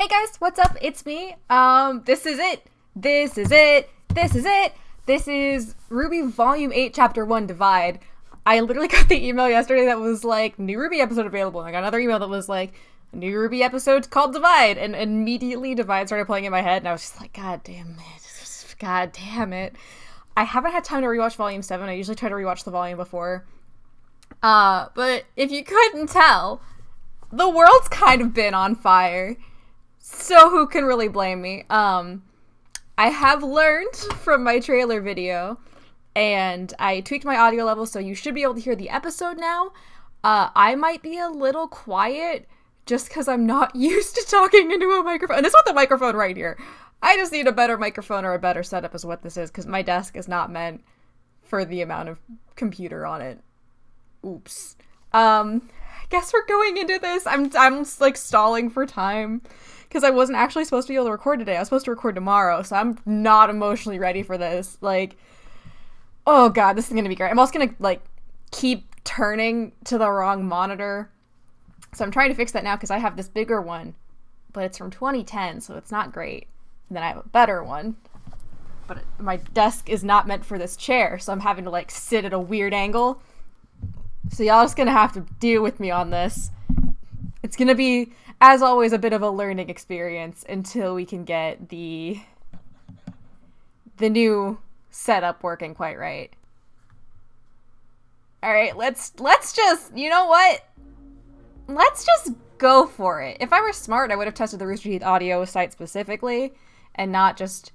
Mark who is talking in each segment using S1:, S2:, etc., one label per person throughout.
S1: Hey guys, what's up? It's me. This is it. This is it. This is it. This is RWBY Volume 8, Chapter 1, Divide. I literally got the email yesterday that was like, new RWBY episode available. And I got another email that was like, new RWBY episode called Divide. And immediately Divide started playing in my head. And I was just like, God damn it. God damn it. I haven't had time to rewatch Volume 7. I usually try to rewatch the volume before. But if you couldn't tell, the world's kind of been on fire. So who can really blame me? I have learned from my trailer video, and I tweaked my audio level, so you should be able to hear the episode now. I might be a little quiet, just because I'm not used to talking into a microphone. And this is with the microphone right here. I just need a better microphone or a better setup is what this is, because my desk is not meant for the amount of computer on it. Oops. I guess we're going into this. I'm like stalling for time. Because I wasn't actually supposed to be able to record today. I was supposed to record tomorrow, so I'm not emotionally ready for this. Like, oh god, this is gonna be great. I'm also gonna, like, keep turning to the wrong monitor. So I'm trying to fix that now because I have this bigger one, but it's from 2010, so it's not great. And then I have a better one, but my desk is not meant for this chair, so I'm having to, like, sit at a weird angle. So y'all just gonna have to deal with me on this. It's gonna be, as always, a bit of a learning experience until we can get the new setup working quite right. Alright, let's just, you know what? Let's just go for it. If I were smart, I would have tested the Rooster Teeth audio site specifically, and not just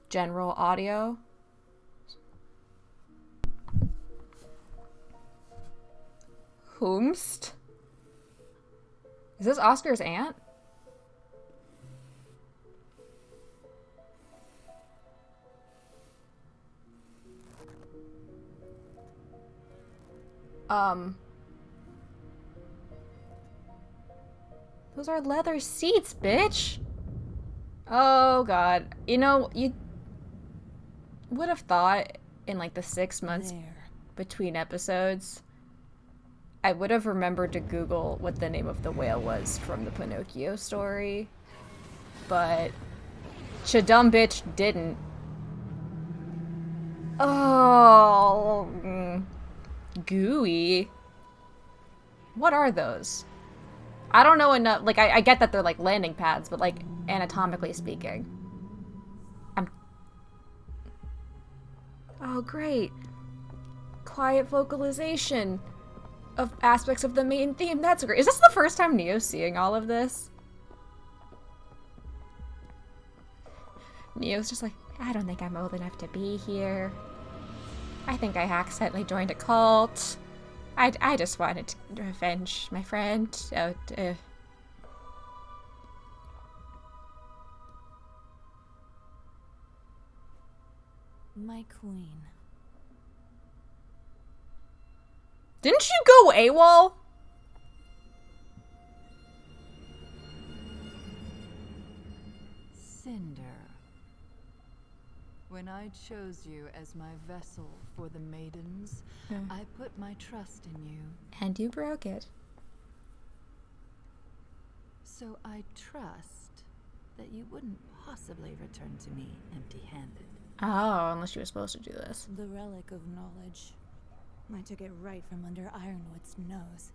S1: general audio. Whomst? Is this Oscar's aunt? Those are leather seats, bitch! Oh god. You know, you would have thought in like the 6 months between episodes, I would have remembered to Google what the name of the whale was from the Pinocchio story, but dumb bitch didn't. Oh, gooey. What are those? I don't know enough. Like, I get that they're like landing pads, but like anatomically speaking, oh great, quiet vocalization of aspects of the main theme. That's great. Is this the first time Neo's seeing all of this? Neo's just like, I don't think I'm old enough to be here. I think I accidentally joined a cult. I just wanted to revenge my friend.
S2: My queen.
S1: Didn't you go AWOL?
S2: Cinder. When I chose you as my vessel for the maidens, I put my trust in you.
S1: And you broke it.
S2: So I trust that you wouldn't possibly return to me empty-handed.
S1: Oh, unless you were supposed to do this.
S3: The relic of knowledge. I took it right from under Ironwood's nose.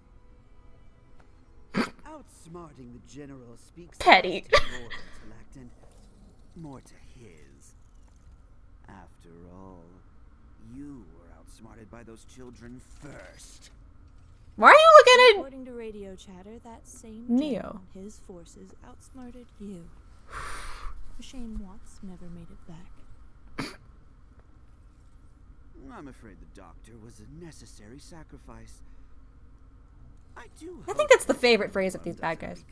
S4: Outsmarting the general speaks
S1: petty.
S4: To your intellect and more to his. After all, you were outsmarted by those children first.
S1: Why are you looking at
S3: According to radio chatter, that same
S1: Neo?
S3: general and his forces outsmarted you. A shame Watts never made it back.
S4: I'm afraid the doctor was a necessary sacrifice. I
S1: think that's the favorite phrase of these bad guys.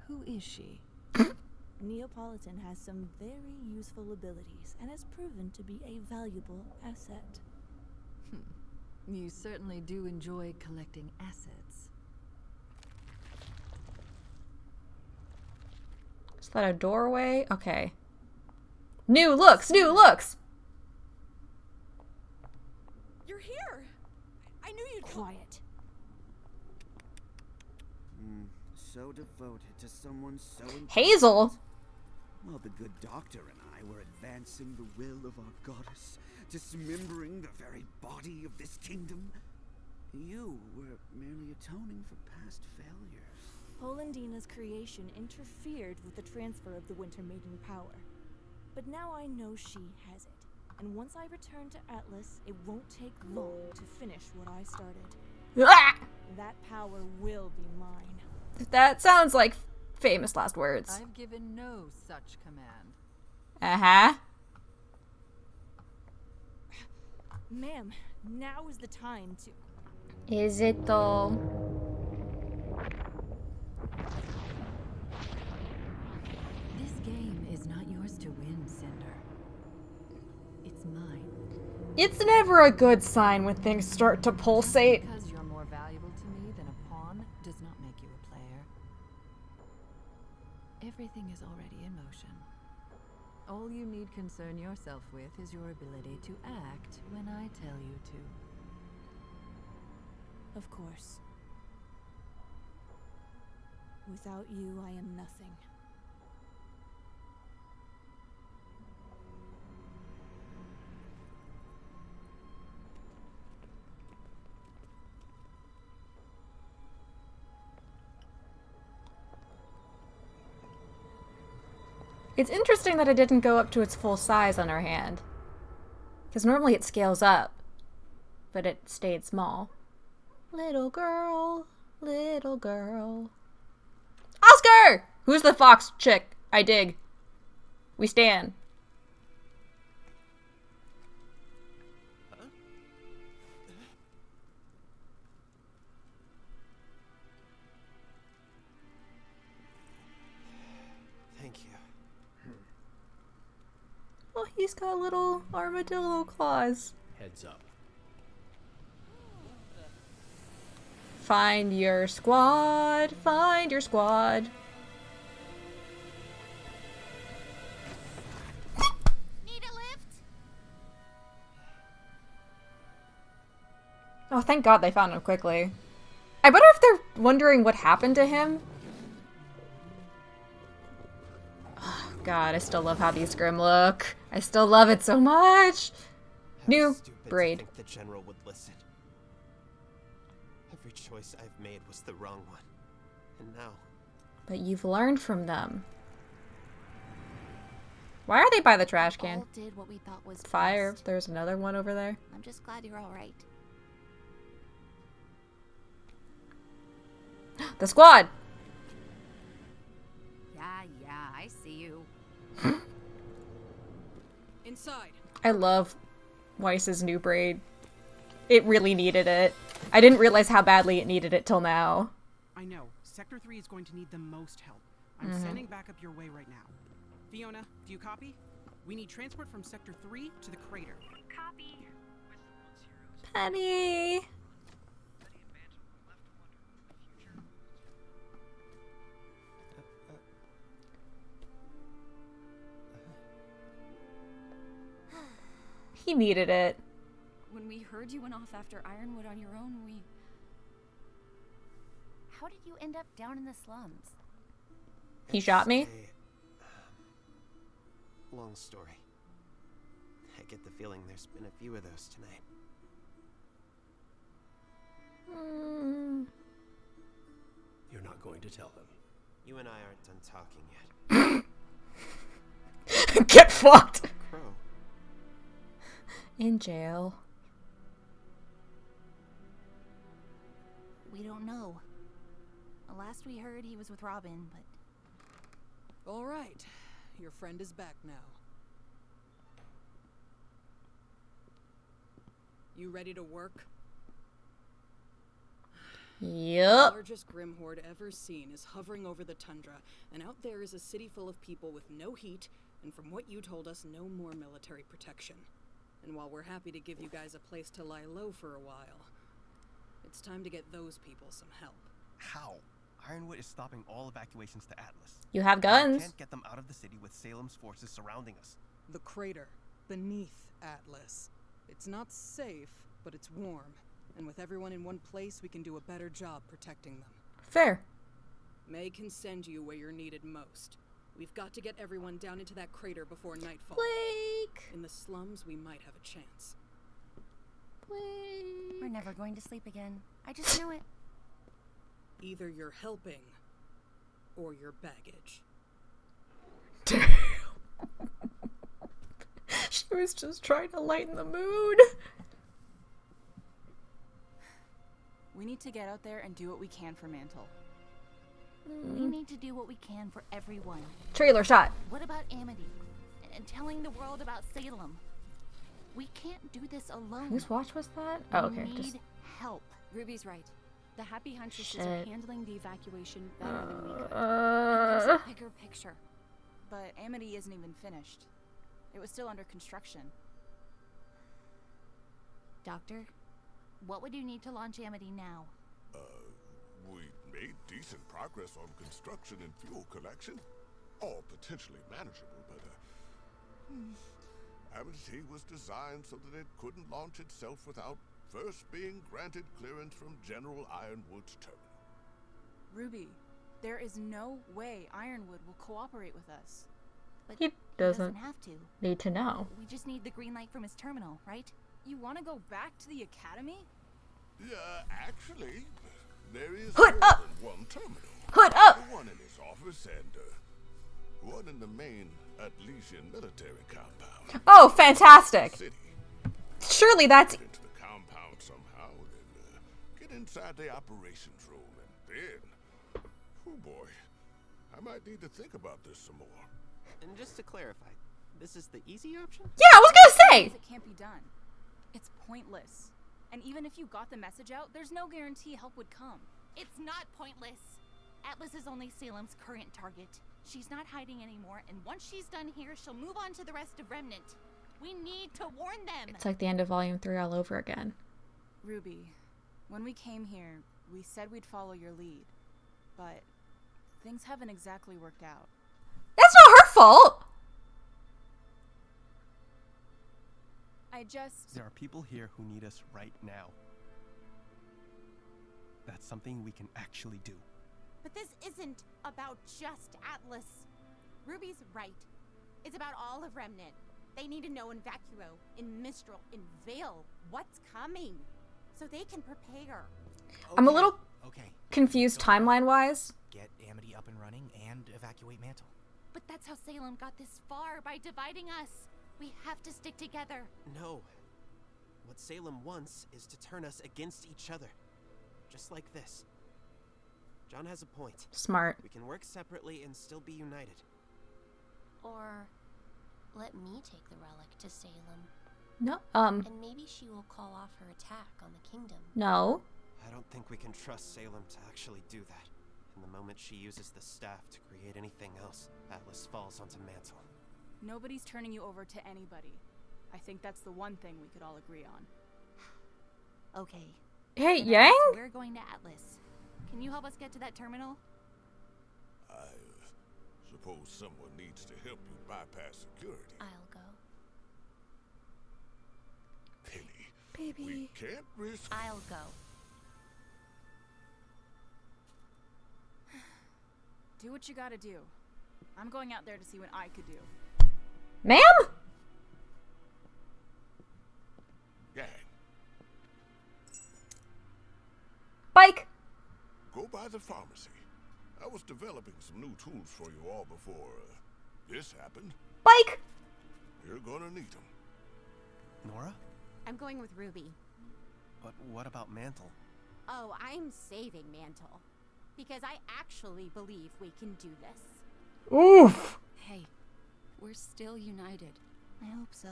S2: Who is she?
S3: Neapolitan has some very useful abilities and has proven to be a valuable asset.
S2: You certainly do enjoy collecting assets.
S1: Is that a doorway? Okay. New looks! New looks!
S3: You're here! I knew you'd... Quiet.
S4: so devoted to someone so important.
S1: Hazel?
S4: While the good doctor and I were advancing the will of our goddess, dismembering the very body of this kingdom, you were merely atoning for past failures.
S3: Polendina's creation interfered with the transfer of the Winter Maiden power. But now I know she has it. And once I return to Atlas, it won't take long to finish what I started.
S1: Ah!
S3: That power will be mine.
S1: That sounds like famous last words.
S2: I've given no such command.
S1: Uh-huh.
S3: Ma'am, now is the time to...
S1: Is it though?
S2: This game is not yours to win, Cinder. It's mine.
S1: It's never a good sign when things start to pulsate.
S2: Because you're more valuable to me than a pawn does not make you a player. Everything is already in motion. All you need concern yourself with is your ability to act when I tell you to.
S3: Of course. Without you, I am nothing.
S1: It's interesting that it didn't go up to its full size on her hand. Because normally it scales up. But it stayed small. Little girl, little girl. Oscar! Who's the fox chick? I dig. We stan.
S5: Thank you.
S1: Oh, he's got little armadillo claws.
S5: Heads up.
S1: Find your squad. Find your squad.
S6: Need a lift?
S1: Oh, thank God they found him quickly. I wonder if they're wondering what happened to him. Oh, God, I still love how these Grimm look. I still love it so much. New braid.
S5: To think the general would listen. Every choice I've made was the wrong one. And now...
S1: But you've learned from them. Why are they by the trash can?
S6: All did what we thought was
S1: Fire.
S6: best.
S1: There's another one over there.
S6: I'm just glad you're all right.
S1: The squad!
S6: Yeah, I see you.
S7: Inside.
S1: I love Weiss's new braid. It really needed it. I didn't realize how badly it needed it till now.
S7: I know. Sector 3 is going to need the most help. I'm sending backup your way right now. Fiona, do you copy? We need transport from Sector 3 to the crater.
S6: Copy.
S1: Penny! He needed it.
S6: When we heard you went off after Ironwood on your own, How did you end up down in the slums?
S1: He shot me?
S5: Long story. I get the feeling there's been a few of those tonight.
S8: You're not going to tell them.
S5: You and I aren't done talking yet.
S1: Get fucked!
S5: Crow.
S1: In jail.
S6: We don't know. Last we heard, he was with Robin, but...
S7: All right. Your friend is back now. You ready to work? The
S1: Yup.
S7: largest Grim horde ever seen is hovering over the tundra, and out there is a city full of people with no heat, and from what you told us, no more military protection. And while we're happy to give you guys a place to lie low for a while, it's time to get those people some help.
S8: How? Ironwood is stopping all evacuations to Atlas.
S1: You have
S8: We
S1: guns.
S8: can't get them out of the city with Salem's forces surrounding us.
S7: The crater, beneath Atlas. It's not safe, but it's warm. And with everyone in one place, we can do a better job protecting them.
S1: Fair.
S7: May can send you where you're needed most. We've got to get everyone down into that crater before nightfall.
S1: Blake!
S7: In the slums, we might have a chance.
S1: Blake!
S6: We're never going to sleep again. I just knew it.
S7: Either you're helping, or you're baggage.
S1: She was just trying to lighten the mood.
S9: We need to get out there and do what we can for Mantle.
S6: We need to do what we can for everyone.
S1: Trailer shot.
S6: What about Amity? And telling the world about Salem? We can't do this alone.
S1: Whose watch was that? Oh, okay.
S6: We need
S1: Just
S6: help.
S9: Ruby's right. The Happy Huntresses
S1: Shit.
S9: are handling the evacuation better than we could.
S6: There's a bigger picture.
S9: But Amity isn't even finished. It was still under construction.
S6: Doctor, what would you need to launch Amity now?
S10: We made decent progress on construction and fuel collection. All potentially manageable, but Amity was designed so that it couldn't launch itself without first being granted clearance from General Ironwood's terminal.
S9: Ruby, there is no way Ironwood will cooperate with us.
S6: But
S1: He doesn't
S6: have to.
S1: need to know.
S6: We just need the green light from his terminal, right?
S9: You want to go back to the academy?
S10: Yeah, actually, there is
S1: Hood
S10: more
S1: up!
S10: than one terminal.
S1: Hood up!
S10: The one in his office and one in the main Atlesian military compound.
S1: Oh, fantastic.
S10: City.
S1: Surely that's...
S10: Get into the compound somehow, then get inside the operations room, and then, oh boy, I might need to think about this some more.
S5: And just to clarify, this is the easy option?
S1: Yeah, I was gonna say!
S9: It can't be done. It's pointless. And even if you got the message out, there's no guarantee help would come.
S6: It's not pointless. Atlas is only Salem's current target. She's not hiding anymore, and once she's done here, she'll move on to the rest of Remnant. We need to warn them.
S1: It's like the end of Volume 3 all over again.
S9: Ruby, when we came here, we said we'd follow your lead. But things haven't exactly worked out.
S1: That's not her fault!
S8: There are people here who need us right now. That's something we can actually do.
S6: But this isn't about just Atlas. Ruby's right. It's about all of Remnant. They need to know in Vacuo, in Mistral, in Vale, what's coming, so they can prepare.
S1: I'm a little
S11: Okay.
S1: confused timeline-wise.
S11: Get Amity up and running and evacuate Mantle.
S6: But that's how Salem got this far, by dividing us. We have to stick together.
S5: No. What Salem wants is to turn us against each other. Just like this. John has a point.
S1: Smart.
S5: We can work separately and still be united.
S12: Or let me take the relic to Salem.
S1: No,
S12: And maybe she will call off her attack on the kingdom.
S1: no.
S5: I don't think we can trust Salem to actually do that. And the moment she uses the staff to create anything else, Atlas falls onto Mantle.
S9: Nobody's turning you over to anybody. I think that's the one thing we could all agree on.
S6: Okay.
S1: Hey,
S6: Then
S1: Yang?
S6: We're going to Atlas. Can you help us get to that terminal?
S10: I suppose someone needs to help you bypass security.
S12: I'll go.
S10: Penny,
S1: Baby.
S10: we can't risk...
S6: I'll go.
S9: Do what you gotta do. I'm going out there to see what I could do.
S1: Ma'am?
S10: Gang,
S1: Bike.
S10: go by the pharmacy. I was developing some new tools for you all before this happened.
S1: Bike.
S10: You're gonna need them.
S8: Nora?
S6: I'm going with Ruby.
S8: But what about Mantle?
S6: Oh, I'm saving Mantle. Because I actually believe we can do this.
S1: Oof.
S2: Hey, we're still united.
S6: I hope so.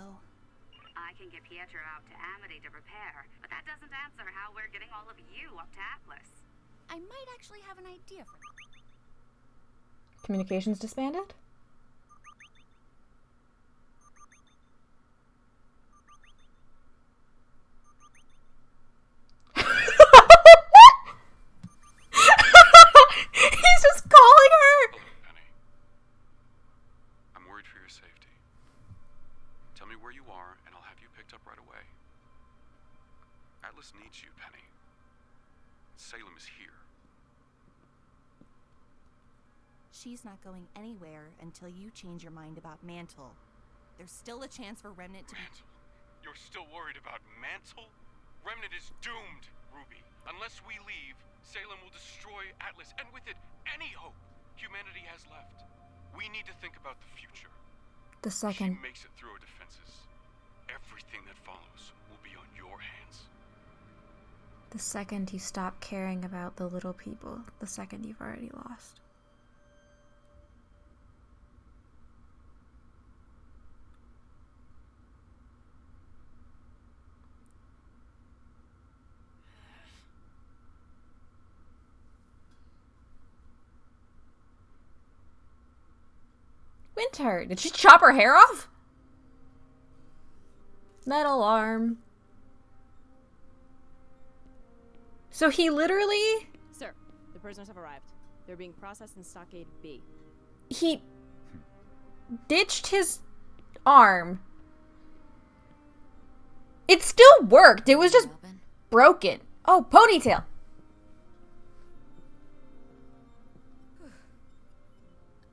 S13: I can get Pietro out to Amity to repair, but that doesn't answer how we're getting all of you up to Atlas.
S6: I might actually have an idea for that.
S1: Communications disbanded? He's just calling her!
S14: Penny. I'm worried for your safety. Tell me where you are, and I'll have you picked up right away. Atlas needs you, Penny. Salem is here.
S6: she's not going anywhere until you change your mind about Mantle. There's still a chance for Remnant to
S14: Mantle? You're still worried about Mantle? Remnant is doomed, Ruby. Unless we leave, Salem will destroy Atlas, and with it, any hope humanity has left. We need to think about the future.
S1: The second
S14: she makes it through our defenses, everything that follows will be on your hands.
S1: The second you stop caring about the little people, the second you've already lost. Winter, did she chop her hair off? Metal arm. So he literally...
S15: Sir, the prisoners have arrived. They're being processed in Stockade B.
S1: He ditched his arm. It still worked. It was just broken. Oh, ponytail.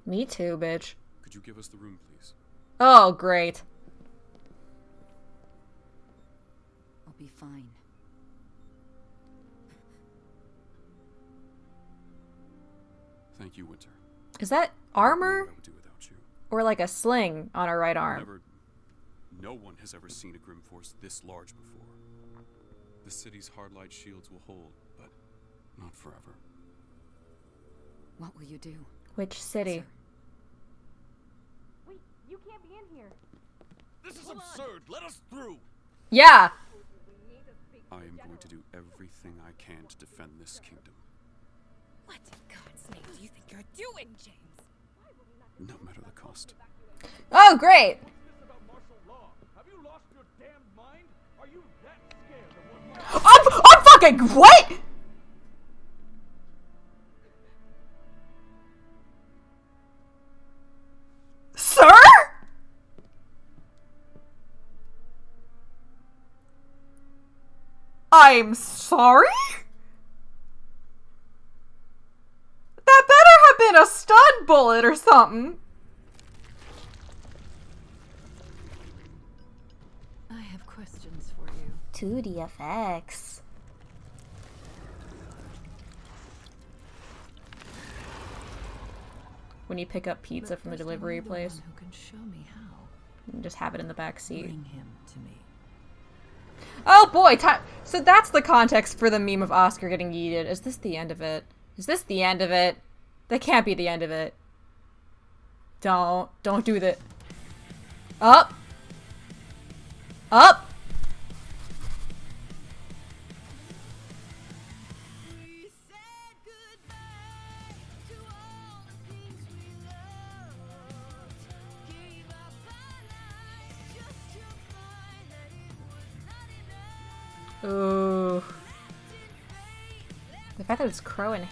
S1: Me too, bitch.
S14: Could you give us the room, please?
S1: Oh, great.
S2: I'll be fine.
S14: Thank you, Winter.
S1: Is that armor?
S14: I would do without you.
S1: Or like a sling on her right arm?
S14: No one has ever seen a Grim Force this large before. The city's hard-light shields will hold, but not forever.
S2: What will you do?
S1: Which city?
S2: Sir.
S15: Wait, you can't be in here.
S10: This is absurd. Let us through.
S1: Yeah.
S14: I am going to do everything I can to defend this kingdom.
S6: What in God's name do you think you're doing, James?
S14: No matter the cost.
S1: Oh, great. I'm fucking what? Sir? I'm sorry? That better have been a stun bullet or something.
S2: I have questions for you.
S1: 2D effects. When you pick up pizza from the delivery place,
S2: Who can show me how?
S1: and just have it in the back seat.
S2: Bring him to me.
S1: Oh boy, so that's the context for the meme of Oscar getting yeeted. Is this the end of it? Is this the end of it? That can't be the end of it. Don't do that. Up. Up. Ooh. The fact that it's crowing.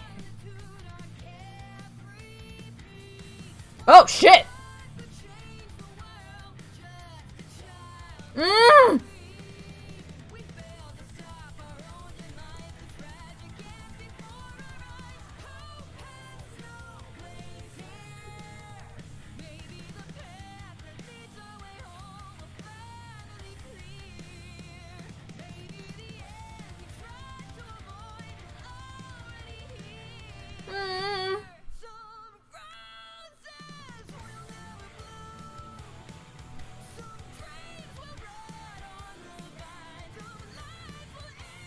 S1: Oh shit! Mmm!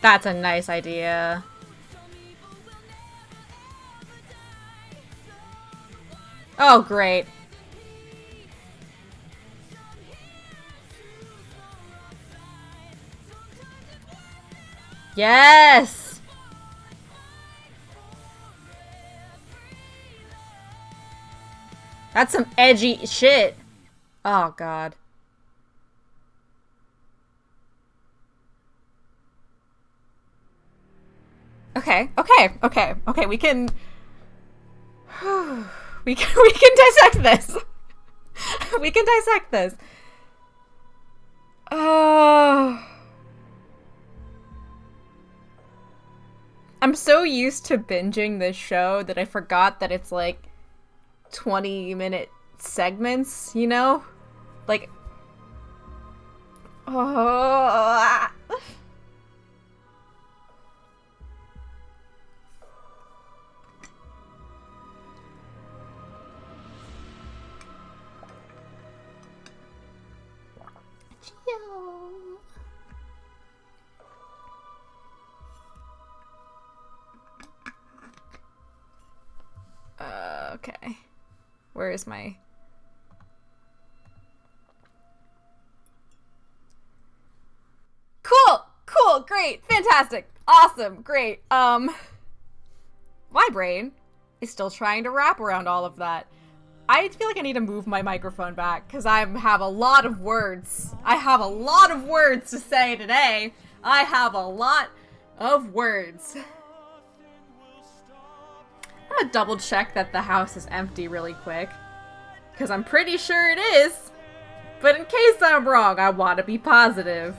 S1: That's a nice idea. Oh, great. Yes! That's some edgy shit. Oh, God. Okay, we can we can dissect this. We can dissect this. I'm so used to binging this show that I forgot that it's like 20-minute segments, you know? Like, oh. Okay. Where is my... Cool, great, fantastic, awesome, great. My brain is still trying to wrap around all of that. I feel like I need to move my microphone back because I have a lot of words. I have a lot of words to say today. I have a lot of words. I'm gonna double check that the house is empty really quick, because I'm pretty sure it is. But in case I'm wrong, I want to be positive.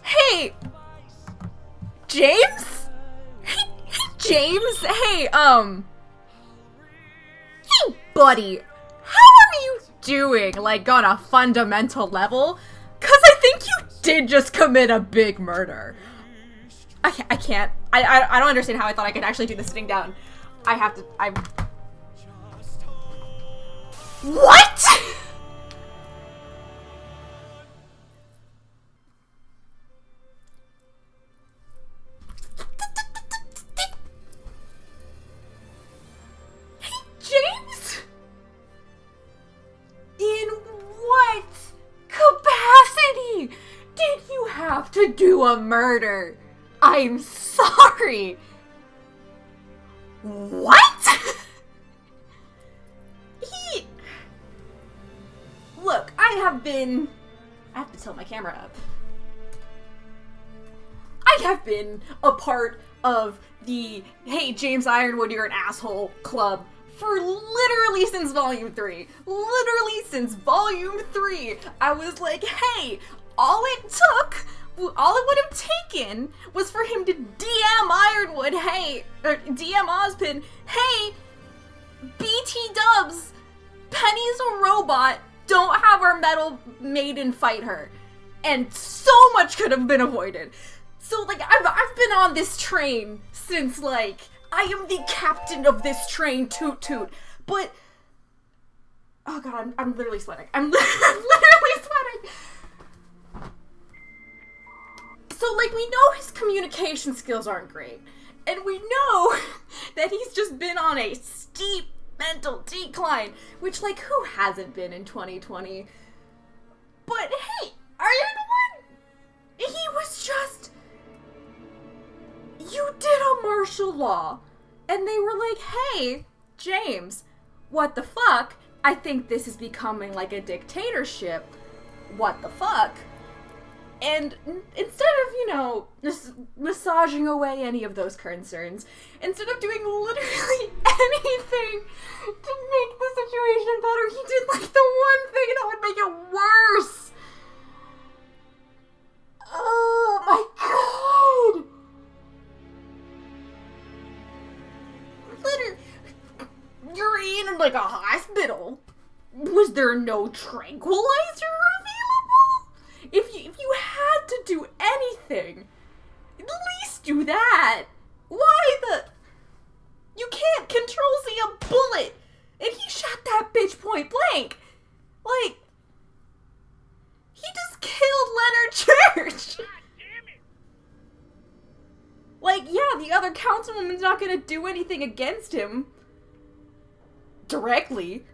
S1: Hey! James? Hey, James? Hey, hey, buddy. How are you doing, like, on a fundamental level? Because I think you did just commit a big murder. I can't. I don't understand how I thought I could actually do this sitting down. I have to. What? James? In what capacity did you have to do a murder? I'm sorry. What? Look, I have to tilt my camera up. I have been a part of the "Hey, James Ironwood, you're an asshole" club for literally since Volume 3. Literally since Volume 3. I was like, hey, all it would have taken was for him to DM Ironwood, hey, or DM Ozpin, hey, BT dubs, Penny's a robot, don't have our metal maiden fight her. And so much could have been avoided. So, like, I've been on this train since, like, I am the captain of this train, toot toot. But, oh god, I'm literally sweating. I'm literally sweating. So, like, we know his communication skills aren't great. And we know that he's just been on a steep mental decline. Which, like, who hasn't been in 2020? But, hey, Ironwood, he was just... You did a martial law. And they were like, hey, James, what the fuck? I think this is becoming like a dictatorship. What the fuck? And instead of, you know, just massaging away any of those concerns, instead of doing literally anything to make the situation better, he did, like, the one thing that would make it worse. Oh my god! Literally, you're in, like, a hospital. Was there no tranquilizer available? If you had to do anything, at least do that. Why the... You can't control-see a bullet, and he shot that bitch point blank. Like, he just killed Leonard Church. God damn it. Like, yeah, the other councilwoman's not gonna do anything against him directly.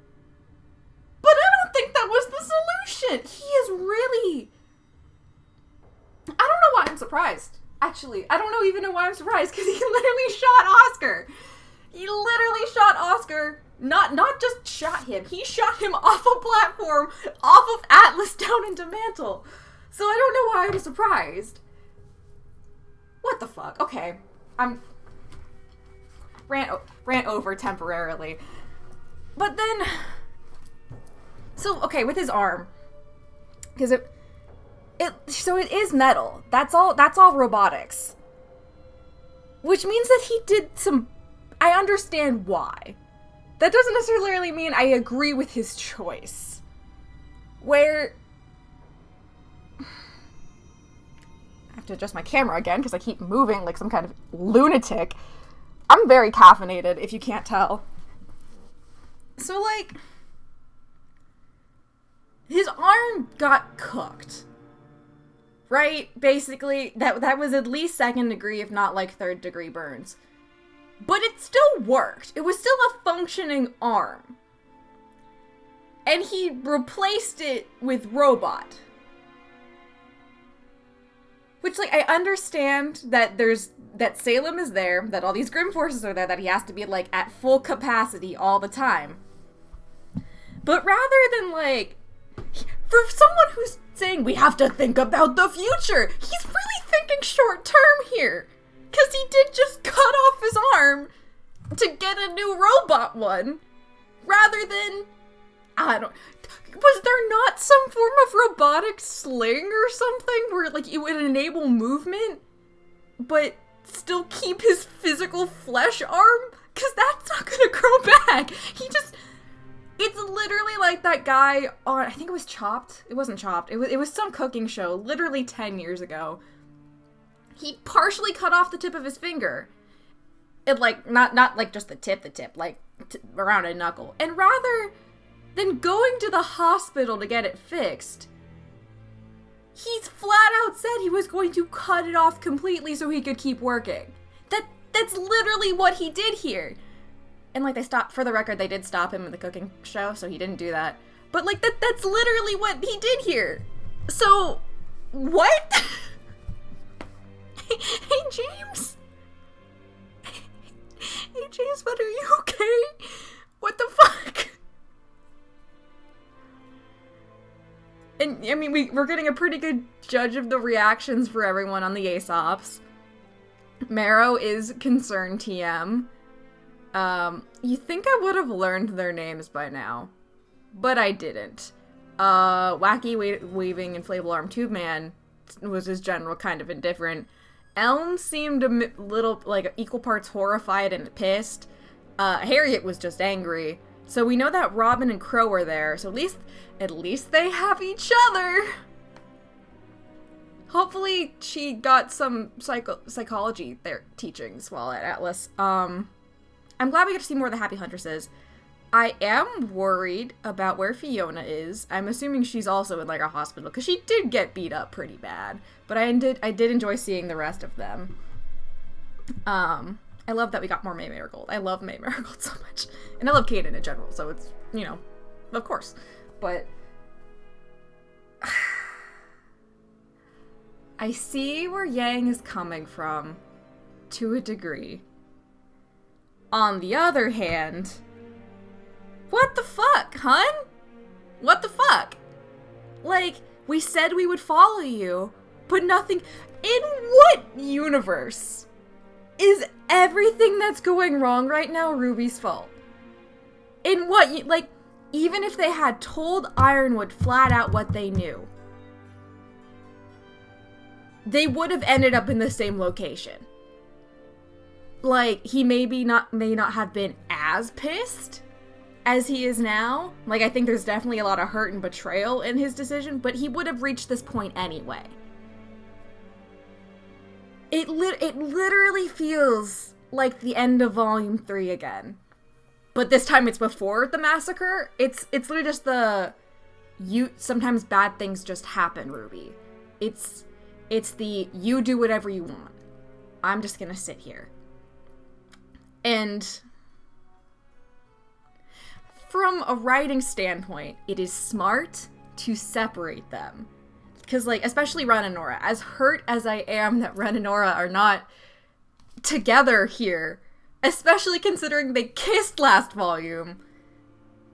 S1: But I don't think that was the solution. He is really... I don't know why I'm surprised. Actually, I don't even know why I'm surprised, because he literally shot Oscar. He literally shot Oscar. Not just shot him. He shot him off a platform, off of Atlas down into Mantle. So I don't know why I'm surprised. What the fuck? Okay. I'm... Rant over temporarily. But then... So, okay, with his arm. Because so it is metal. That's all robotics. Which means that he did some... I understand why. that doesn't necessarily mean I agree with his choice. Where... I have to adjust my camera again because I keep moving like some kind of lunatic. I'm very caffeinated, if you can't tell. So, like... his arm got cooked. Right? Basically, that was at least 2nd degree, if not like 3rd degree burns. But it still worked. It was still a functioning arm. And he replaced it with robot. Which, like, I understand that that Salem is there, that all these Grim forces are there, that he has to be, like, at full capacity all the time. But rather than, like, for someone who's saying we have to think about the future, he's really thinking short term here. Because he did just cut off his arm to get a new robot one. Rather than, was there not some form of robotic sling or something where, like, it would enable movement, but still keep his physical flesh arm? Because that's not gonna grow back. It's literally like that guy on, I think it was Chopped. It wasn't Chopped. It was some cooking show, literally 10 years ago. He partially cut off the tip of his finger. It, like, not like just the tip, like, around a knuckle. And rather than going to the hospital to get it fixed, he's flat out said he was going to cut it off completely so he could keep working. That's literally what he did here. And, like, for the record, they did stop him in the cooking show, so he didn't do that. But, like, that's literally what he did here. So, what? Hey, James? Hey, James, but are you okay? What the fuck? And, I mean, we're getting a pretty good judge of the reactions for everyone on the Aesops. Marrow is concerned TM. You think I would have learned their names by now, but I didn't. Wacky Waving Inflatable Arm Tube Man was his general kind of indifferent. Elm seemed a little, like, equal parts horrified and pissed. Harriet was just angry. So we know that Robin and Crow are there, so at least they have each other! Hopefully she got some psychology teachings while at Atlas. I'm glad we get to see more of the Happy Huntresses. I am worried about where Fiona is. I'm assuming she's also in, like, a hospital, because she did get beat up pretty bad. But I did enjoy seeing the rest of them. I love that we got more May Marigold. I love May Marigold so much. And I love Kaden in general, so it's, you know, of course. But I see where Yang is coming from, to a degree. On the other hand, what the fuck, hun? What the fuck? Like, we said we would follow you, but nothing. In what universe is everything that's going wrong right now Ruby's fault? In what, like, even if they had told Ironwood flat out what they knew, they would have ended up in the same location. Like, he may not have been as pissed as he is now. Like, I think there's definitely a lot of hurt and betrayal in his decision, but he would have reached this point anyway. It literally feels like the end of Volume 3 again. But this time it's before the massacre. It's literally just sometimes bad things just happen, Ruby. It's the you do whatever you want. I'm just gonna sit here. And from a writing standpoint, it is smart to separate them. Because, like, especially Ren and Nora, as hurt as I am that Ren and Nora are not together here, especially considering they kissed last volume,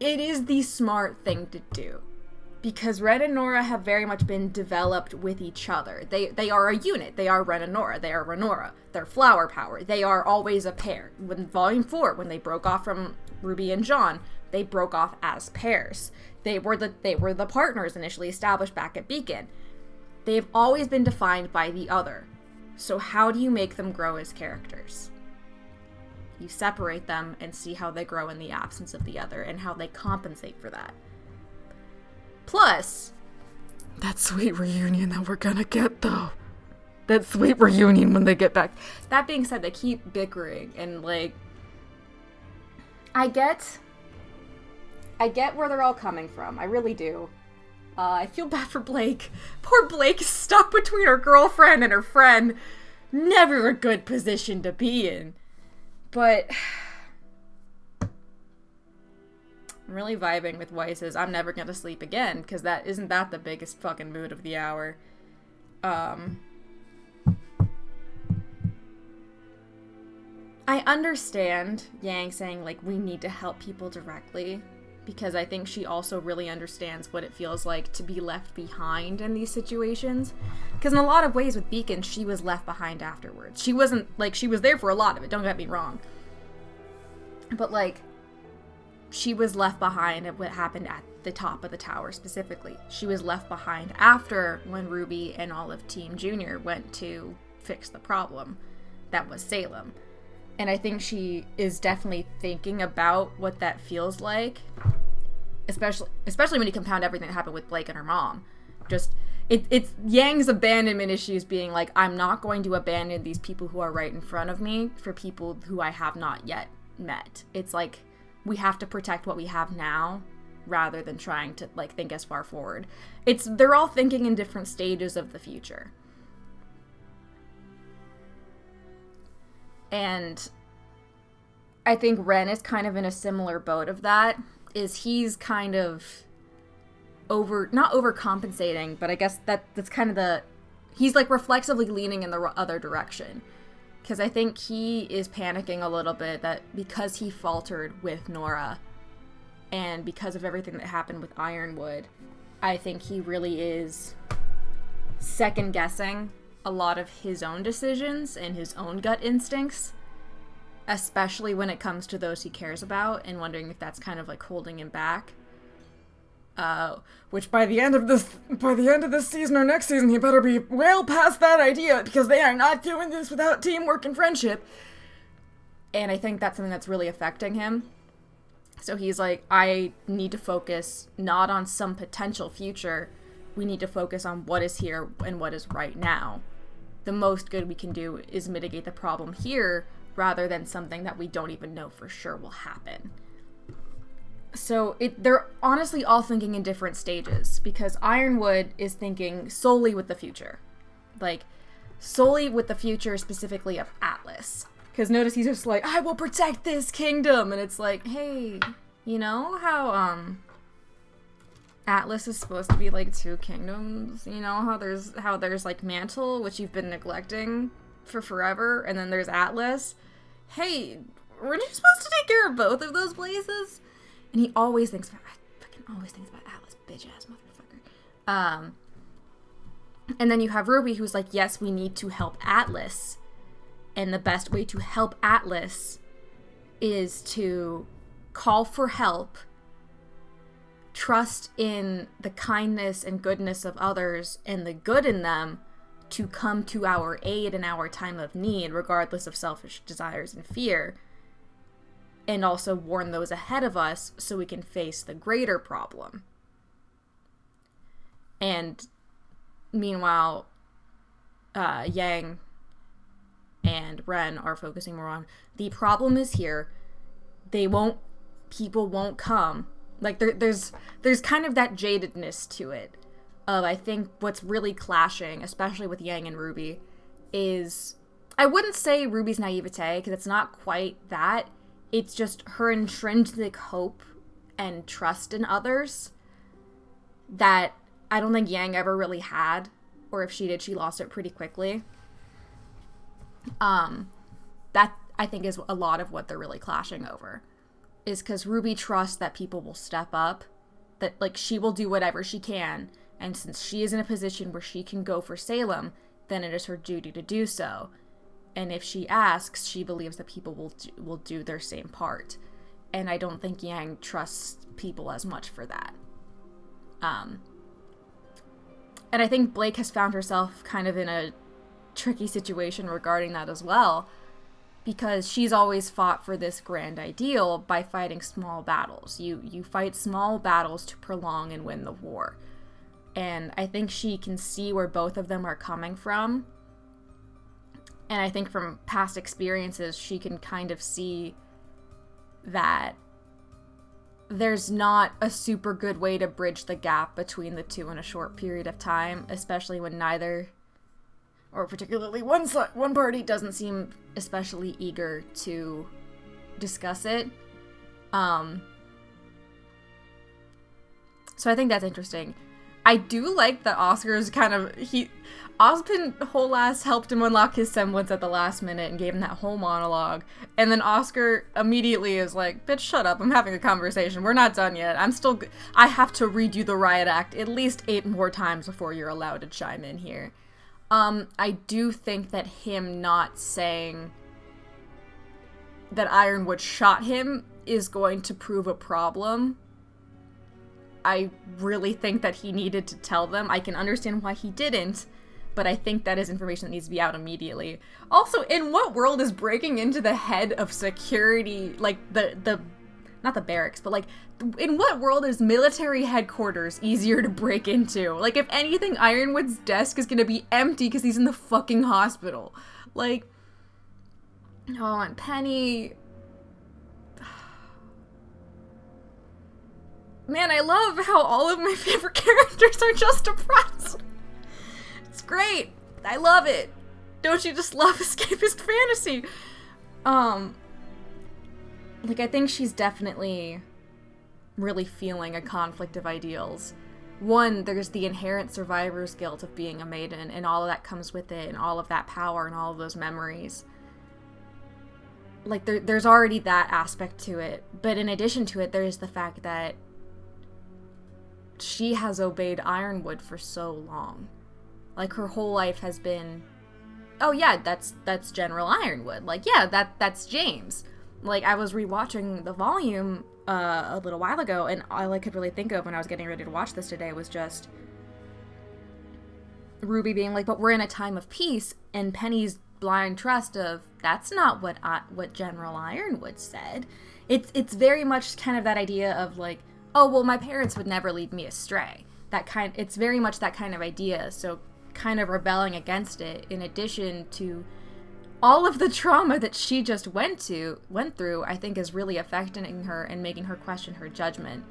S1: it is the smart thing to do. Because Ren and Nora have very much been developed with each other. They are a unit. They are Ren and Nora. They are Renora. They're flower power. They are always a pair. When Volume 4, when they broke off from Ruby and John, they broke off as pairs. They were the partners initially established back at Beacon. They've always been defined by the other. So how do you make them grow as characters? You separate them and see how they grow in the absence of the other and how they compensate for that. Plus, that sweet reunion that we're gonna get, though. That sweet reunion when they get back. That being said, they keep bickering, and, like, I get where they're all coming from. I really do. I feel bad for Blake. Poor Blake is stuck between her girlfriend and her friend. Never a good position to be in. But I'm really vibing with Weiss's I'm never gonna sleep again, because isn't that the biggest fucking mood of the hour. I understand Yang saying, like, we need to help people directly, because I think she also really understands what it feels like to be left behind in these situations. Because in a lot of ways with Beacon, she was left behind afterwards. She wasn't, like, she was there for a lot of it, don't get me wrong. But, like, she was left behind at what happened at the top of the tower specifically. She was left behind after when Ruby and all of Team Junior went to fix the problem. That was Salem. And I think she is definitely thinking about what that feels like, especially when you compound everything that happened with Blake and her mom. Just, it's Yang's abandonment issues being like, I'm not going to abandon these people who are right in front of me for people who I have not yet met. It's like, we have to protect what we have now rather than trying to, like, think as far forward. They're all thinking in different stages of the future. And I think Ren is kind of in a similar boat of that, is he's kind of not overcompensating, but I guess that's kind of he's like reflexively leaning in the other direction. Because I think he is panicking a little bit that because he faltered with Nora and because of everything that happened with Ironwood, I think he really is second guessing a lot of his own decisions and his own gut instincts, especially when it comes to those he cares about, and wondering if that's kind of like holding him back. Which by the end of this season or next season, he better be well past that idea, because they are not doing this without teamwork and friendship. And I think that's something that's really affecting him. So he's like, I need to focus not on some potential future. We need to focus on what is here and what is right now. The most good we can do is mitigate the problem here rather than something that we don't even know for sure will happen. So they're honestly all thinking in different stages, because Ironwood is thinking solely with the future. Like, solely with the future specifically of Atlas. Because notice he's just like, I will protect this kingdom! And it's like, hey, you know how, Atlas is supposed to be like two kingdoms? You know how there's like Mantle, which you've been neglecting for forever, and then there's Atlas? Hey, weren't you supposed to take care of both of those places? And he always thinks about, Atlas, bitch-ass motherfucker. And then you have Ruby, who's like, yes, we need to help Atlas. And the best way to help Atlas is to call for help, trust in the kindness and goodness of others and the good in them to come to our aid in our time of need, regardless of selfish desires and fear. And also warn those ahead of us so we can face the greater problem. And meanwhile, Yang and Ren are focusing more on the problem is here. People won't come. Like there's kind of that jadedness to it. I think what's really clashing, especially with Yang and Ruby, is I wouldn't say Ruby's naivete, because it's not quite that. It's just her intrinsic hope and trust in others that I don't think Yang ever really had, or if she did, she lost it pretty quickly. That I think is a lot of what they're really clashing over, is because Ruby trusts that people will step up, that like she will do whatever she can, and since she is in a position where she can go for Salem, then it is her duty to do so. And if she asks, she believes that people will do their same part. And I don't think Yang trusts people as much for that. And I think Blake has found herself kind of in a tricky situation regarding that as well. because she's always fought for this grand ideal by fighting small battles. You fight small battles to prolong and win the war. And I think she can see where both of them are coming from. And I think from past experiences, she can kind of see that there's not a super good way to bridge the gap between the two in a short period of time, especially when neither, or particularly one party, doesn't seem especially eager to discuss it. So I think that's interesting. I do like that Oscar's kind of, Ozpin whole ass helped him unlock his semblance at the last minute and gave him that whole monologue. And then Oscar immediately is like, bitch, shut up. I'm having a conversation. We're not done yet. I have to read you the riot act at least 8 more times before you're allowed to chime in here. I do think that him not saying that Ironwood shot him is going to prove a problem. I really think that he needed to tell them. I can understand why he didn't, but I think that is information that needs to be out immediately. Also, in what world is breaking into the head of security, like the not the barracks, but like, in what world is military headquarters easier to break into? Like, if anything, Ironwood's desk is gonna be empty because he's in the fucking hospital. Like, oh, and Penny... Man, I love how all of my favorite characters are just depressed. It's great. I love it. Don't you just love escapist fantasy? Like, I think she's definitely really feeling a conflict of ideals. One, there's the inherent survivor's guilt of being a maiden, and all of that comes with it, and all of that power, and all of those memories. Like, there's already that aspect to it. But in addition to it, there's the fact that she has obeyed Ironwood for so long. Like, her whole life has been, oh yeah, that's General Ironwood. Like, yeah, that's James. Like, I was rewatching the volume a little while ago, and all I could really think of when I was getting ready to watch this today was just Ruby being like, but we're in a time of peace, and Penny's blind trust of, that's not what General Ironwood said. It's very much kind of that idea of like, oh, well, my parents would never lead me astray. It's very much that kind of idea, so kind of rebelling against it, in addition to all of the trauma that she just went through, I think is really affecting her and making her question her judgment.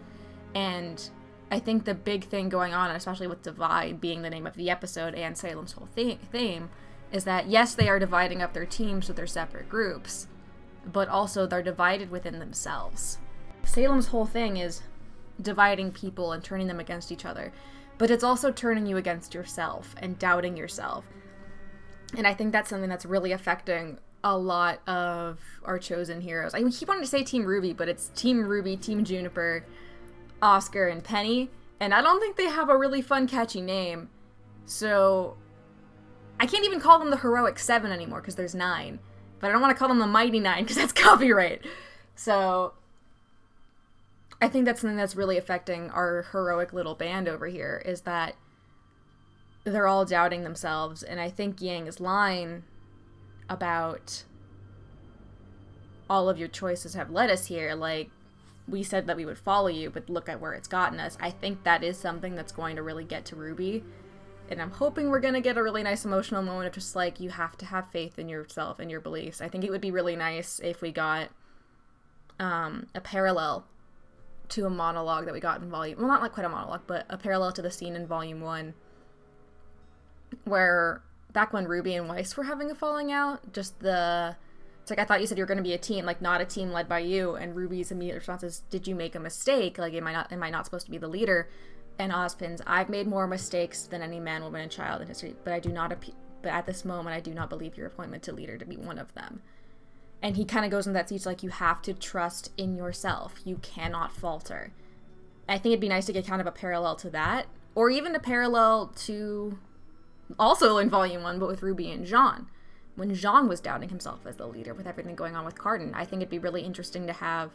S1: And I think the big thing going on, especially with Divide being the name of the episode and Salem's whole theme, is that yes, they are dividing up their teams with their separate groups, but also they're divided within themselves. Salem's whole thing is dividing people and turning them against each other, but it's also turning you against yourself and doubting yourself. And I think that's something that's really affecting a lot of our chosen heroes. I keep wanting to say Team RWBY, but it's Team RWBY, Team Juniper, Oscar, and Penny, and I don't think they have a really fun, catchy name, so I can't even call them the Heroic 7 anymore because there's 9, but I don't want to call them the Mighty 9 because that's copyright. So I think that's something that's really affecting our heroic little band over here, is that they're all doubting themselves. And I think Yang's line about all of your choices have led us here, like, we said that we would follow you, but look at where it's gotten us. I think that is something that's going to really get to Ruby. And I'm hoping we're going to get a really nice emotional moment of just, like, you have to have faith in yourself and your beliefs. I think it would be really nice if we got a parallel to a monologue that we got in volume, well, not like quite a monologue, but a parallel to the scene in volume 1, where back when Ruby and Weiss were having a falling out, it's like, I thought you said you were going to be a team, like, not a team led by you, and Ruby's immediate response is, did you make a mistake? Like, am I not supposed to be the leader? And Ozpin's, I've made more mistakes than any man, woman, and child in history, but at this moment, I do not believe your appointment to leader to be one of them. And he kind of goes in that speech like, you have to trust in yourself. You cannot falter. I think it'd be nice to get kind of a parallel to that, or even a parallel to, also in volume 1, but with Ruby and Jean. When Jean was doubting himself as the leader with everything going on with Cardin, I think it'd be really interesting to have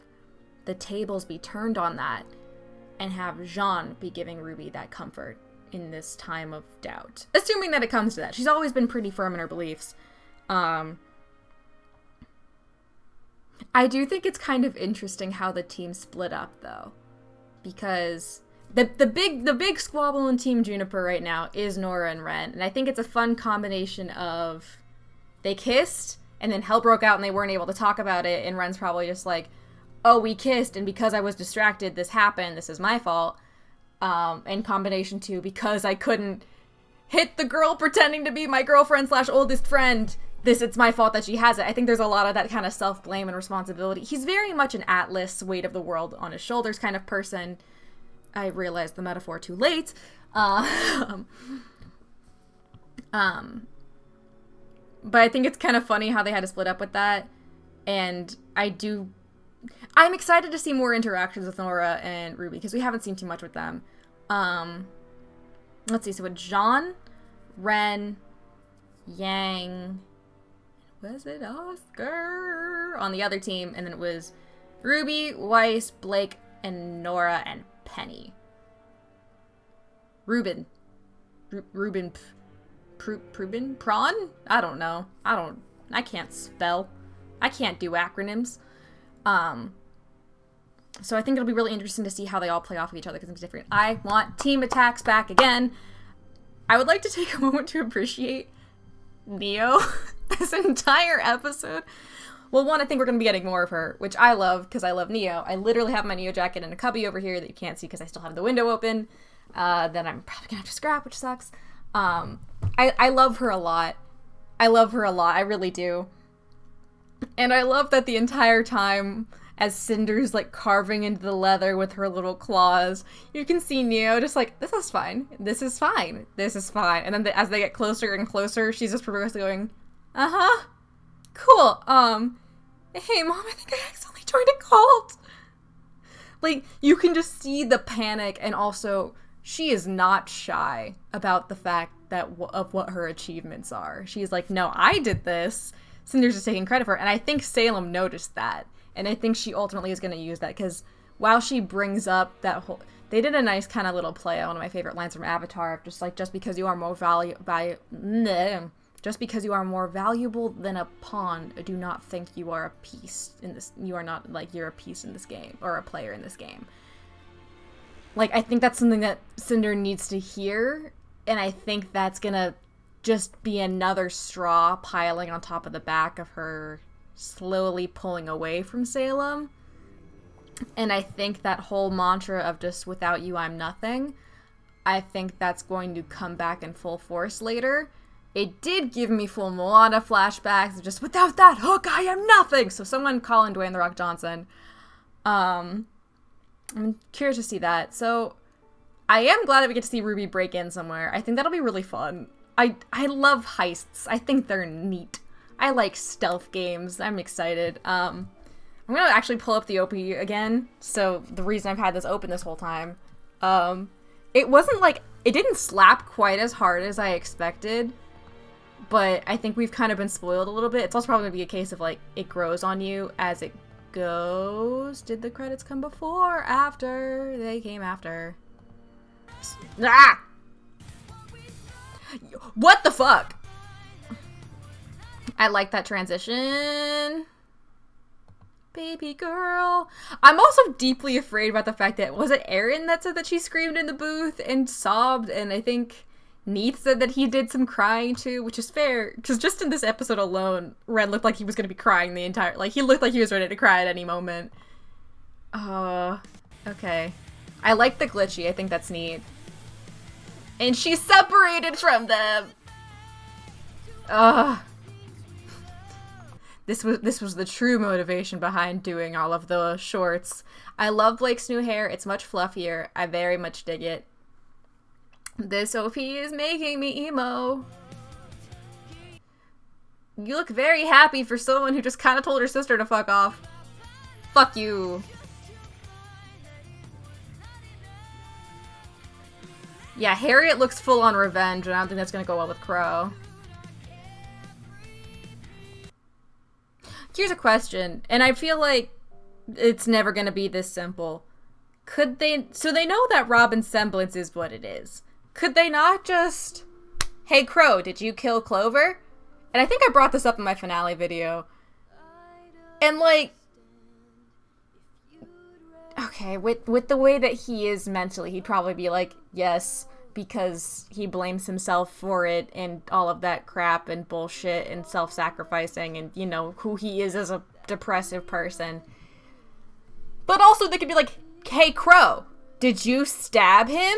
S1: the tables be turned on that and have Jean be giving Ruby that comfort in this time of doubt. Assuming that it comes to that. She's always been pretty firm in her beliefs. I do think it's kind of interesting how the team split up, though, because the big squabble in Team Juniper right now is Nora and Ren, and I think it's a fun combination of they kissed and then hell broke out and they weren't able to talk about it, and Ren's probably just like, oh, we kissed and because I was distracted, this happened. This is my fault. In combination to because I couldn't hit the girl pretending to be my girlfriend / oldest friend. It's my fault that she has it. I think there's a lot of that kind of self-blame and responsibility. He's very much an Atlas, weight of the world on his shoulders kind of person. I realized the metaphor too late. But I think it's kind of funny how they had to split up with that. And I'm excited to see more interactions with Nora and Ruby, because we haven't seen too much with them. Let's see, so with Jean, Ren, Yang, was it Oscar on the other team, and then it was Ruby, Weiss, Blake, and Nora and Penny. Ruben, Prawn? I don't know. I can't spell. I can't do acronyms. So I think it'll be really interesting to see how they all play off of each other, because it's different. I want team attacks back again. I would like to take a moment to appreciate Neo this entire episode. Well, one, I think we're going to be getting more of her, which I love, because I love Neo. I literally have my Neo jacket in a cubby over here that you can't see because I still have the window open. That I'm probably going to have to scrap, which sucks. I love her a lot. I really do. And I love that the entire time, as Cinder's like carving into the leather with her little claws, you can see Neo just like, this is fine. This is fine. This is fine. And then as they get closer and closer, she's just progressively going, uh-huh. Cool. Hey, Mom, I think I accidentally joined a cult. Like, you can just see the panic, and also, she is not shy about the fact that of what her achievements are. She's like, no, I did this. Cinder's just taking credit for it. And I think Salem noticed that. And I think she ultimately is going to use that, because while she brings up that whole... They did a nice kind of little play on one of my favorite lines from Avatar, just like, just because you are more just because you are more valuable than a pawn, do not think you are a piece in this. You are not, like, you're a piece in this game, or a player in this game. Like, I think that's something that Cinder needs to hear, and I think that's gonna just be another straw piling on top of the back of her slowly pulling away from Salem. And I think that whole mantra of just, without you, I'm nothing, I think that's going to come back in full force later. It did give me full Moana flashbacks of just, without that hook, I am nothing! So someone call in Dwayne The Rock Johnson. I'm curious to see that. So I am glad that we get to see Ruby break in somewhere. I think that'll be really fun. I love heists. I think they're neat. I like stealth games. I'm excited. I'm gonna actually pull up the OP again. So the reason I've had this open this whole time, it wasn't like, it didn't slap quite as hard as I expected, but I think we've kind of been spoiled a little bit. It's also probably gonna be a case of like, it grows on you as it goes. Did the credits come before or after? They came after. Ah! What the fuck? I like that transition. Baby girl. I'm also deeply afraid about the fact that, was it Arryn that said that she screamed in the booth and sobbed? And I think Neith said that he did some crying too, which is fair, because just in this episode alone, Ren looked like he was going to be crying the entire, like, he looked like he was ready to cry at any moment. Okay. I like the glitchy. I think that's neat. And she's separated from them! This was the true motivation behind doing all of the shorts. I love Blake's new hair. It's much fluffier. I very much dig it. This OP is making me emo. You look very happy for someone who just kind of told her sister to fuck off. Fuck you. Yeah, Harriet looks full on revenge, and I don't think that's gonna go well with Crow. Here's a question, and I feel like it's never gonna be this simple. Could they... So they know that Robin's semblance is what it is. Could they not just... Hey, Crow, did you kill Clover? And I think I brought this up in my finale video. And, like, okay, with the way that he is mentally, he'd probably be like, yes, because he blames himself for it and all of that crap and bullshit and self-sacrificing and, you know, who he is as a depressive person. But also they could be like, hey, Crow, did you stab him?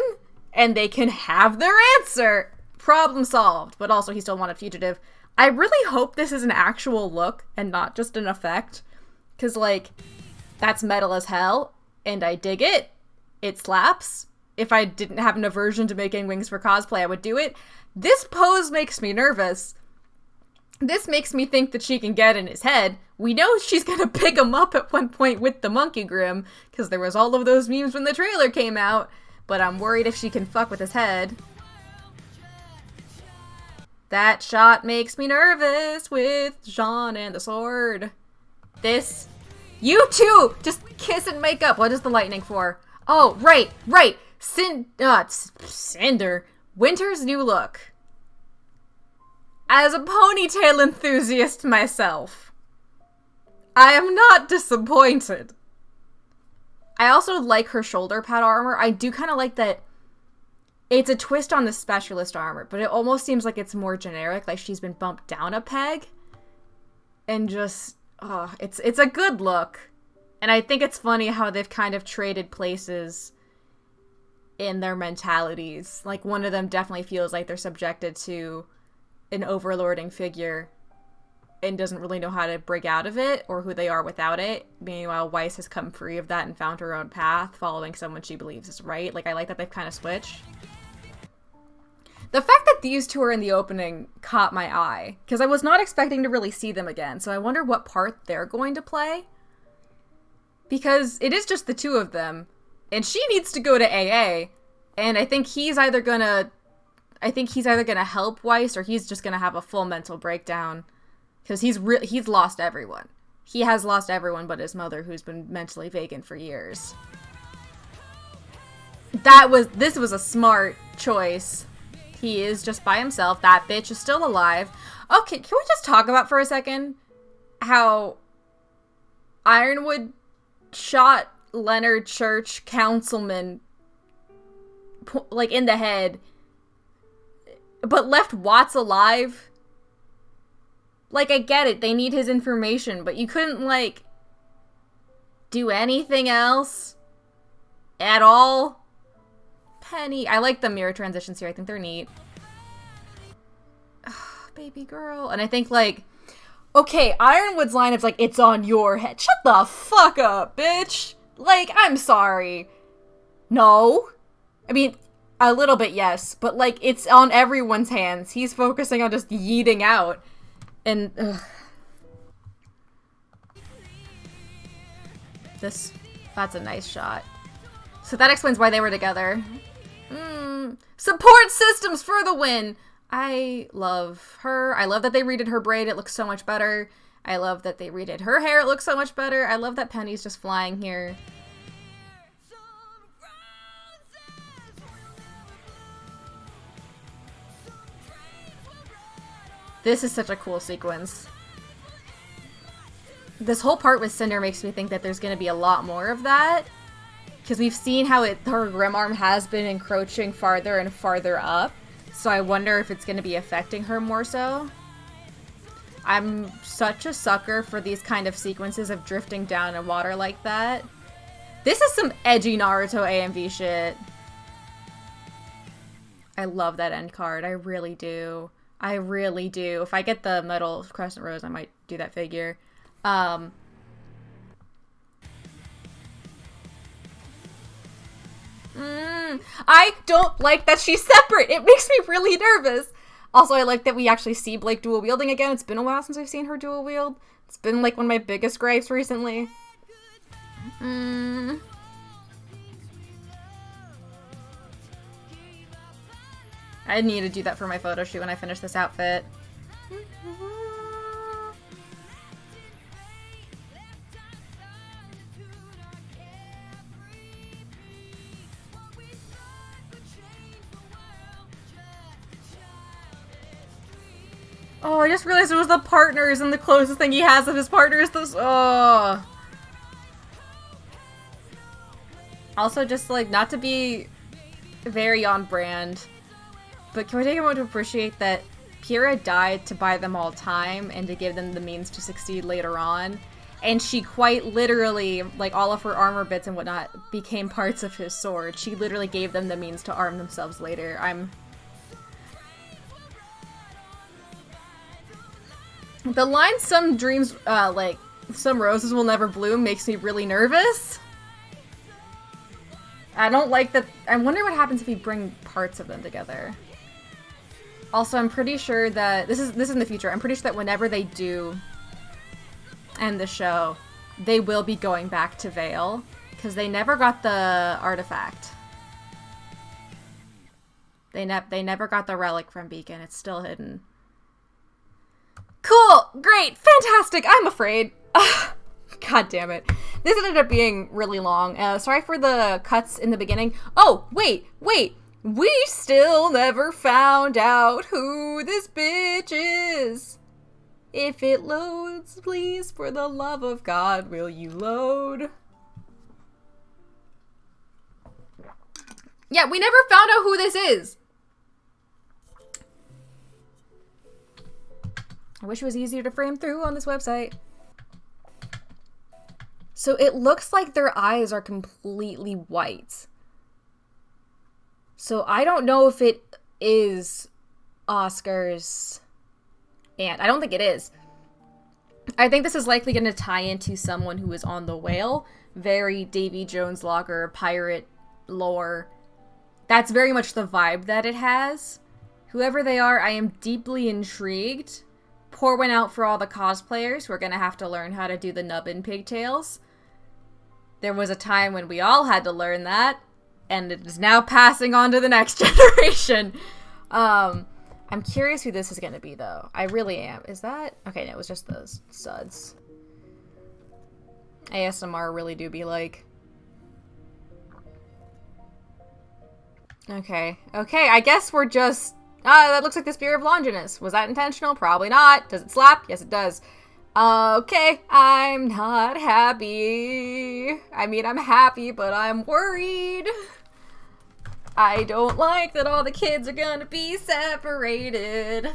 S1: And they can have their answer. Problem solved. But also he still wanted fugitive. I really hope this is an actual look and not just an effect. Because, like, that's metal as hell. And I dig it. It slaps. If I didn't have an aversion to making wings for cosplay, I would do it. This pose makes me nervous. This makes me think that she can get in his head. We know she's gonna pick him up at one point with the monkey grim, because there was all of those memes when the trailer came out. But I'm worried if she can fuck with his head. That shot makes me nervous with Jean and the sword. This. You two! Just kiss and make up. What is the lightning for? Oh, right. Cinder. Winter's new look. As a ponytail enthusiast myself, I am not disappointed. I also like her shoulder pad armor. I do kind of like that it's a twist on the specialist armor, but it almost seems like it's more generic, like she's been bumped down a peg. And just, it's a good look. And I think it's funny how they've kind of traded places in their mentalities. Like, one of them definitely feels like they're subjected to an overlording figure and doesn't really know how to break out of it or who they are without it. Meanwhile, Weiss has come free of that and found her own path, following someone she believes is right. Like, I like that they've kind of switched. The fact that these two are in the opening caught my eye, because I was not expecting to really see them again, so I wonder what part they're going to play. Because it is just the two of them, and she needs to go to AA, and I think he's either gonna help Weiss, or he's just gonna have a full mental breakdown. Because he's lost everyone. He has lost everyone but his mother, who's been mentally vacant for years. This was a smart choice. He is just by himself. That bitch is still alive. Okay, can we just talk about for a second how Ironwood shot Leonard Church, councilman, like, in the head, but left Watts alive? Like, I get it, they need his information, but you couldn't, like, do anything else at all? Penny. I like the mirror transitions here. I think they're neat. Baby girl. And I think, like, okay, Ironwood's line is like, it's on your head. Shut the fuck up, bitch. Like, I'm sorry. No. I mean, a little bit, yes, but, like, it's on everyone's hands. He's focusing on just yeeting out. And, that's a nice shot. So that explains why they were together. Support systems for the win! I love her. I love that they redid her braid. It looks so much better. I love that they redid her hair. It looks so much better. I love that Penny's just flying here. This is such a cool sequence. This whole part with Cinder makes me think that there's going to be a lot more of that. Because we've seen how her Grim Arm has been encroaching farther and farther up. So I wonder if it's going to be affecting her more so. I'm such a sucker for these kind of sequences of drifting down in water like that. This is some edgy Naruto AMV shit. I love that end card. I really do. I really do. If I get the metal crescent rose, I might do that figure. I don't like that she's separate. It makes me really nervous. Also, I like that we actually see Blake dual wielding again. It's been a while since I've seen her dual wield. It's been like one of my biggest gripes recently. I need to do that for my photo shoot when I finish this outfit. Oh, I just realized it was the partners, and the closest thing he has of his partner is this. Oh. Also, just like, not to be very on brand, but can we take a moment to appreciate that Pyrrha died to buy them all time and to give them the means to succeed later on, and she quite literally, like, all of her armor bits and whatnot became parts of his sword. She literally gave them the means to arm themselves later. The line, some dreams, like, some roses will never bloom, makes me really nervous. I don't like that. I wonder what happens if we bring parts of them together. Also, I'm pretty sure that this is in the future. I'm pretty sure that whenever they do end the show, they will be going back to Vale because they never got the artifact. They never got the relic from Beacon. It's still hidden. Cool, great, fantastic. I'm afraid. God damn it. This ended up being really long. Sorry for the cuts in the beginning. Oh, wait. We still never found out who this bitch is. If it loads, please, for the love of God, will you load? Yeah, we never found out who this is. I wish it was easier to frame through on this website. So it looks like their eyes are completely white. So I don't know if it is Oscar's aunt. I don't think it is. I think this is likely going to tie into someone who is on the whale. Very Davy Jones Logger, pirate lore. That's very much the vibe that it has. Whoever they are, I am deeply intrigued. Pour one out for all the cosplayers who are going to have to learn how to do the nub and pigtails. There was a time when we all had to learn that, and it is now passing on to the next generation. I'm curious who this is going to be, though. I really am. Is that... Okay, no, it was just those suds. ASMR really do be like... Okay, I guess we're just... that looks like the Spear of Longinus. Was that intentional? Probably not. Does it slap? Yes, it does. Okay, I'm not happy. I mean, I'm happy, but I'm worried. I don't like that all the kids are gonna be separated.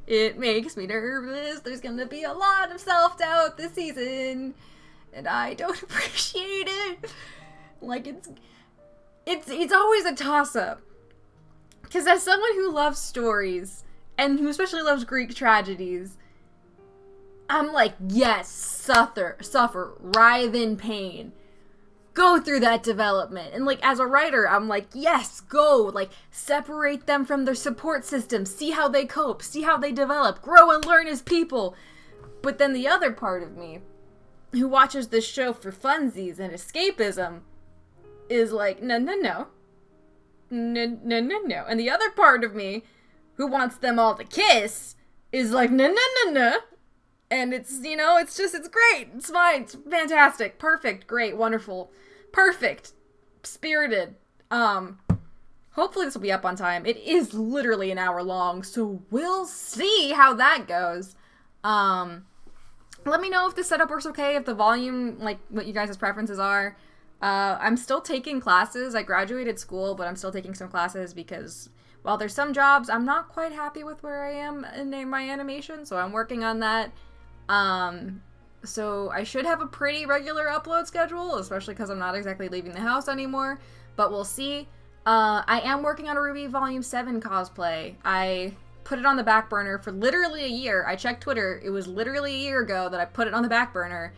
S1: It makes me nervous. There's gonna be a lot of self-doubt this season, and I don't appreciate it. Like, it's always a toss-up. Because as someone who loves stories, and who especially loves Greek tragedies, I'm like, yes, suffer, writhe in pain. Go through that development. And like, as a writer, I'm like, yes, go. Like, separate them from their support system. See how they cope. See how they develop. Grow and learn as people. But then the other part of me, who watches this show for funsies and escapism, is like, no. No. And the other part of me, who wants them all to kiss, is like, no. And it's, you know, it's great. It's fine. It's fantastic. Perfect. Great. Wonderful. Perfect. Spirited. Hopefully this will be up on time. It is literally an hour long, so we'll see how that goes. Let me know if the setup works okay, if the volume, like, what you guys' preferences are. I'm still taking classes. I graduated school, but I'm still taking some classes because while there's some jobs, I'm not quite happy with where I am in my animation, so I'm working on that. So I should have a pretty regular upload schedule, especially because I'm not exactly leaving the house anymore, but we'll see. I am working on a RWBY Volume 7 cosplay. I put it on the back burner for literally a year. I checked Twitter. It was literally a year ago that I put it on the back burner.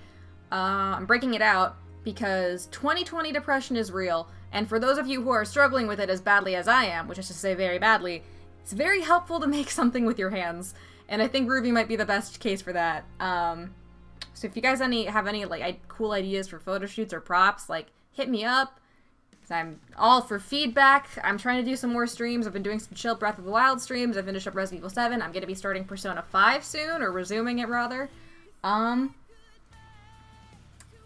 S1: I'm breaking it out because 2020 depression is real, and for those of you who are struggling with it as badly as I am, which is to say very badly, it's very helpful to make something with your hands. And I think RWBY might be the best case for that. So if you guys have any like cool ideas for photo shoots or props, like hit me up. I'm all for feedback. I'm trying to do some more streams. I've been doing some chill Breath of the Wild streams. I finished up Resident Evil 7. I'm going to be starting Persona 5 soon, or resuming it rather. And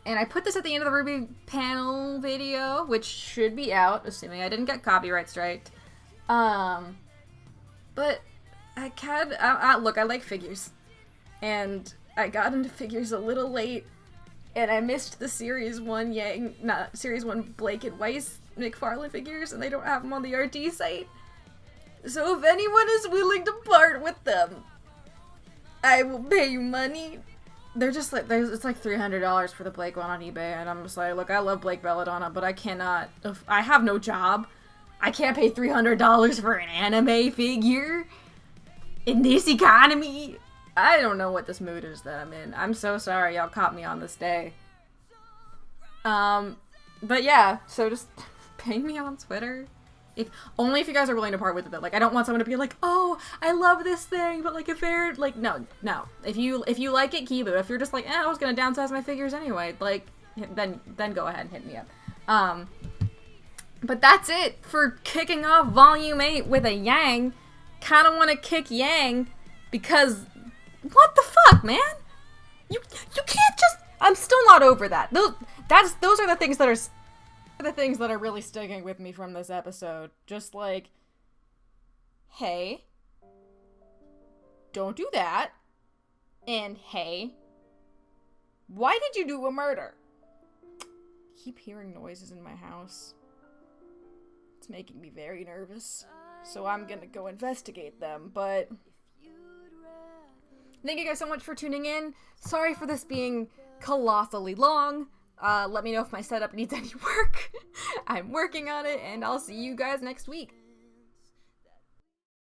S1: I put this at the end of the RWBY panel video, which should be out, assuming I didn't get copyright striked. But look, I like figures, and I got into figures a little late, and I missed the Series 1 Series 1 Blake and Weiss McFarlane figures, and they don't have them on the RT site. So if anyone is willing to part with them, I will pay you money. They're just like, it's like $300 for the Blake one on eBay, and I'm just like, look, I love Blake Belladonna, but I cannot, I have no job. I can't pay $300 for an anime figure in this economy. I don't know what this mood is that I'm in. I'm so sorry y'all caught me on this day. But yeah, so just ping me on Twitter. Only if you guys are willing to part with it. Like, I don't want someone to be like, oh, I love this thing, but like if they're like, no. If you like it, keep it. If you're just like, I was gonna downsize my figures anyway, like, then go ahead and hit me up. But that's it for kicking off Volume 8 with a Yang. Kind of want to kick Yang because what the fuck, man? You can't just. I'm still not over that. Those are the things that are really sticking with me from this episode. Just like, hey, don't do that. And hey, why did you do a murder? I keep hearing noises in my house. It's making me very nervous. So I'm gonna go investigate them, but thank you guys so much for tuning in. Sorry for this being colossally long. Let me know if my setup needs any work. I'm working on it, and I'll see you guys next week.